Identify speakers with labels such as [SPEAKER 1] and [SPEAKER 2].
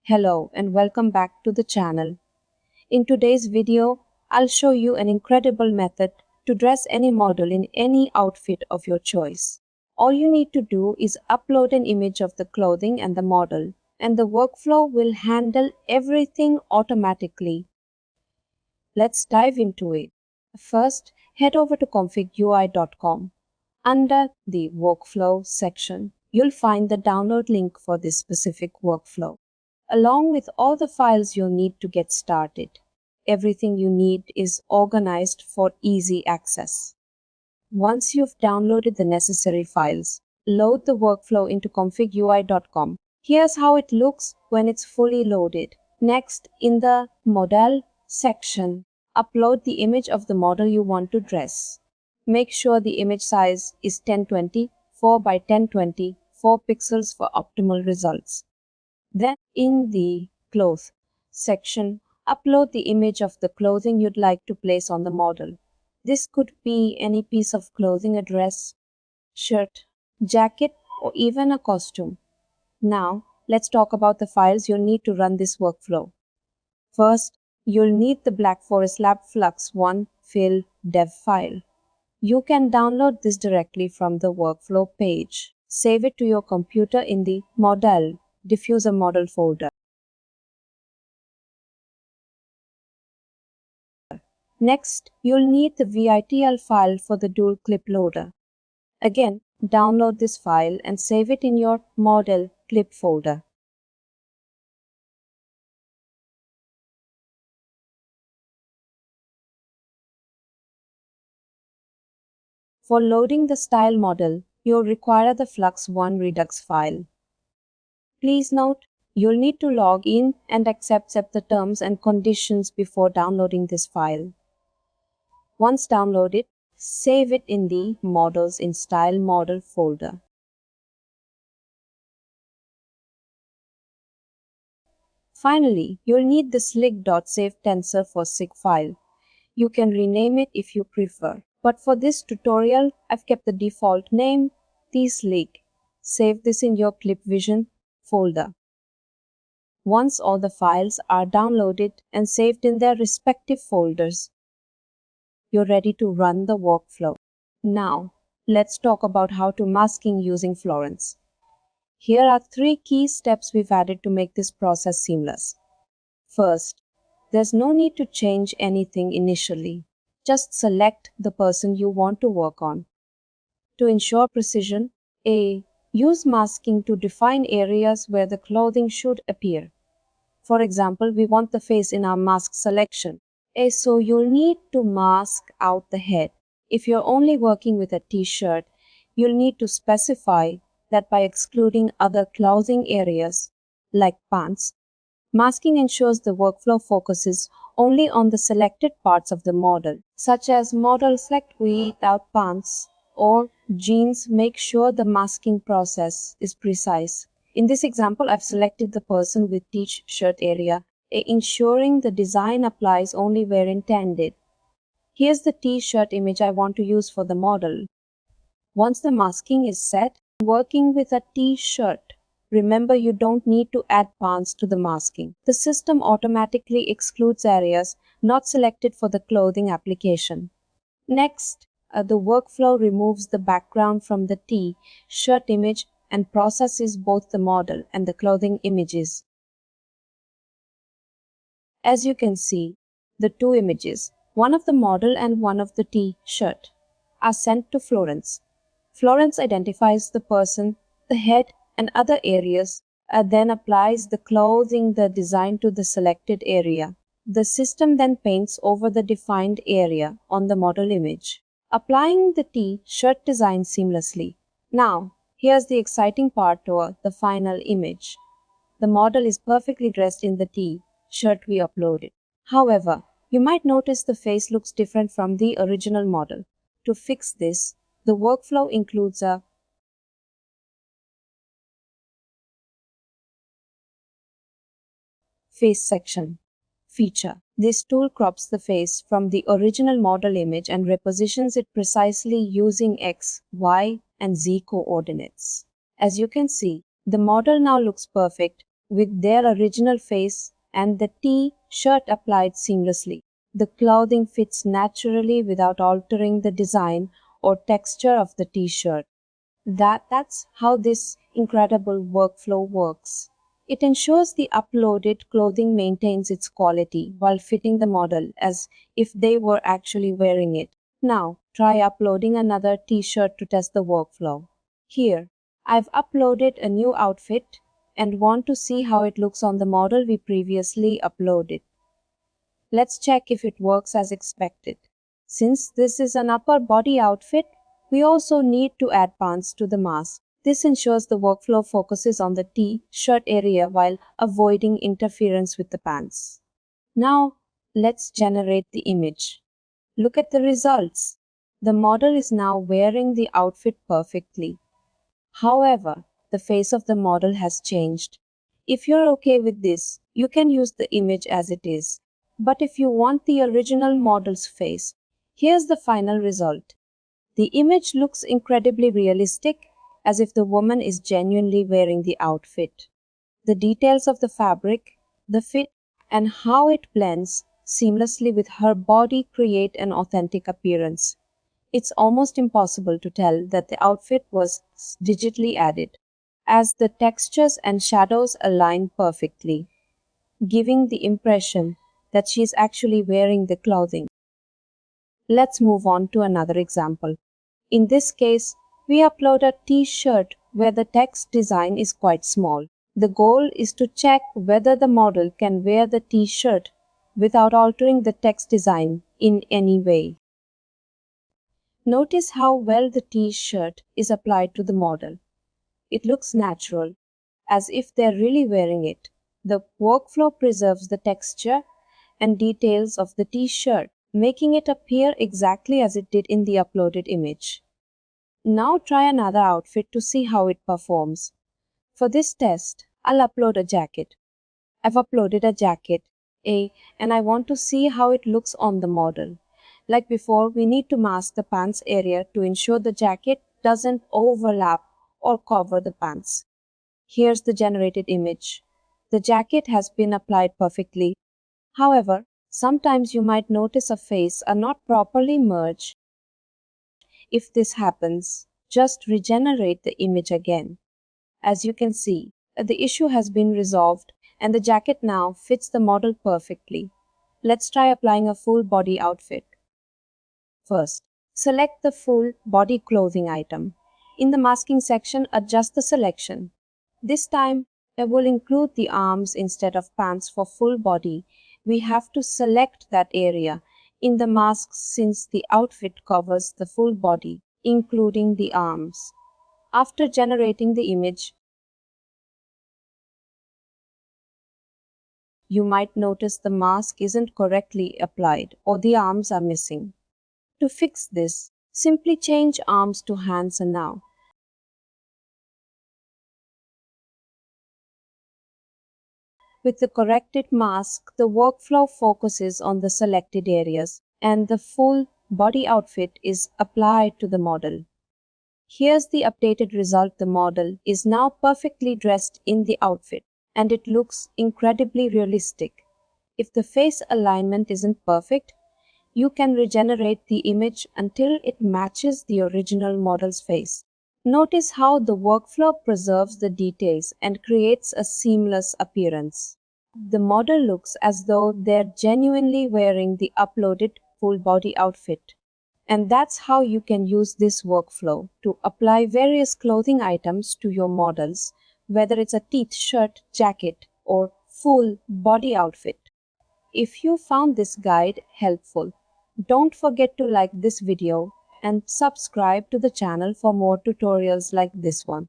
[SPEAKER 1] Hello and welcome back to the channel. In today's video, I'll show you an incredible method to dress any model in any outfit of your choice. All you need to do is upload an image of the clothing and the model, and the workflow will handle everything automatically. Let's dive into it. First, head over to ComfyUI.com. Under the Workflow section, you'll find the download link for this specific workflow, along with all the files you'll need to get started. Everything you need is organized for easy access. Once you've downloaded the necessary files, load the workflow into ComfyUI.com. Here's how it looks when it's fully loaded. Next, in the Model section, upload the image of the model you want to dress. Make sure the image size is 1020 4 by 1020 4 pixels for optimal results. Then in the Clothes section, upload the image of the clothing you'd like to place on the model. This could be any piece of clothing, a dress, shirt, jacket, or even a costume. Now, let's talk about the files you'll need to run this workflow. First, you'll need the Black Forest Lab Flux 1 fill dev file. You can download this directly from the workflow page. Save it to your computer in the Model Diffuser Model folder. Next, you'll need the VITL file for the dual clip loader. Again, download this file and save it in your Model Clip folder. For loading the style model, you'll require the Flux Redux file. Please note, you'll need to log in and accept the terms and conditions before downloading this file. Once downloaded, save it in the Models in Style Model folder. Finally, you'll need the slick.save tensor for SIG file. You can rename it if you prefer, but for this tutorial, I've kept the default name, tslig. Save this in your ClipVision folder. Once all the files are downloaded and saved in their respective folders, you're ready to run the workflow. Now, let's talk about how to masking using Florence. Here are 3 key steps we've added to make this process seamless. First, there's no need to change anything initially. Just select the person you want to work on. To ensure precision, use masking to define areas where the clothing should appear. For example, we want the face in our mask selection. So you'll need to mask out the head. If you're only working with a t-shirt, you'll need to specify that by excluding other clothing areas, like pants. Masking ensures the workflow focuses only on the selected parts of the model, such as model select without pants or jeans. Make sure the masking process is precise. In this example, I've selected the person with t-shirt area, ensuring the design applies only where intended. Here's the t-shirt image I want to use for the model. Once the masking is set, working with a t-shirt, remember you don't need to add pants to the masking. The system automatically excludes areas not selected for the clothing application. Next, the workflow removes the background from the t-shirt image and processes both the model and the clothing images. As you can see, the 2 images, one of the model and one of the t-shirt, are sent to Florence. Florence identifies the person, the head, and other areas, then applies the clothing, the design to the selected area. The system then paints over the defined area on the model image, applying the t-shirt design seamlessly. Now, here's the exciting part toward the final image. The model is perfectly dressed in the t-shirt we uploaded. However, you might notice the face looks different from the original model. To fix this, the workflow includes a face section feature. This tool crops the face from the original model image and repositions it precisely using X, Y, and Z coordinates. As you can see, the model now looks perfect with their original face and the T-shirt applied seamlessly. The clothing fits naturally without altering the design or texture of the T-shirt. That's how this incredible workflow works. It ensures the uploaded clothing maintains its quality while fitting the model as if they were actually wearing it. Now, try uploading another t-shirt to test the workflow. Here, I've uploaded a new outfit and want to see how it looks on the model we previously uploaded. Let's check if it works as expected. Since this is an upper body outfit, we also need to add pants to the mask. This ensures the workflow focuses on the T-shirt area while avoiding interference with the pants. Now, let's generate the image. Look at the results. The model is now wearing the outfit perfectly. However, the face of the model has changed. If you're okay with this, you can use the image as it is. But if you want the original model's face, here's the final result. The image looks incredibly realistic, as if the woman is genuinely wearing the outfit. The details of the fabric, the fit, and how it blends seamlessly with her body create an authentic appearance. It's almost impossible to tell that the outfit was digitally added, as the textures and shadows align perfectly, giving the impression that she's actually wearing the clothing. Let's move on to another example. In this case, we upload a t-shirt where the text design is quite small. The goal is to check whether the model can wear the t-shirt without altering the text design in any way. Notice how well the t-shirt is applied to the model. It looks natural, as if they're really wearing it. The workflow preserves the texture and details of the t-shirt, making it appear exactly as it did in the uploaded image. Now try another outfit to see how it performs. For this test, I'll upload a jacket. I've uploaded a jacket, and I want to see how it looks on the model. Like before, we need to mask the pants area to ensure the jacket doesn't overlap or cover the pants. Here's the generated image. The jacket has been applied perfectly. However, sometimes you might notice a face are not properly merged. If this happens, just regenerate the image again. As you can see, the issue has been resolved and the jacket now fits the model perfectly. Let's try applying a full body outfit. First, select the full body clothing item. In the masking section, adjust the selection. This time, it will include the arms instead of pants for full body. We have to select that area in the mask since the outfit covers the full body, including the arms. After generating the image, you might notice the mask isn't correctly applied or the arms are missing. To fix this, simply change arms to hands and now. With the corrected mask, the workflow focuses on the selected areas and the full body outfit is applied to the model. Here's the updated result. The model is now perfectly dressed in the outfit and it looks incredibly realistic. If the face alignment isn't perfect, you can regenerate the image until it matches the original model's face. Notice how the workflow preserves the details and creates a seamless appearance. The model looks as though they're genuinely wearing the uploaded full body outfit. And that's how you can use this workflow to apply various clothing items to your models, whether it's a t-shirt, jacket, or full body outfit. If you found this guide helpful, don't forget to like this video and subscribe to the channel for more tutorials like this one.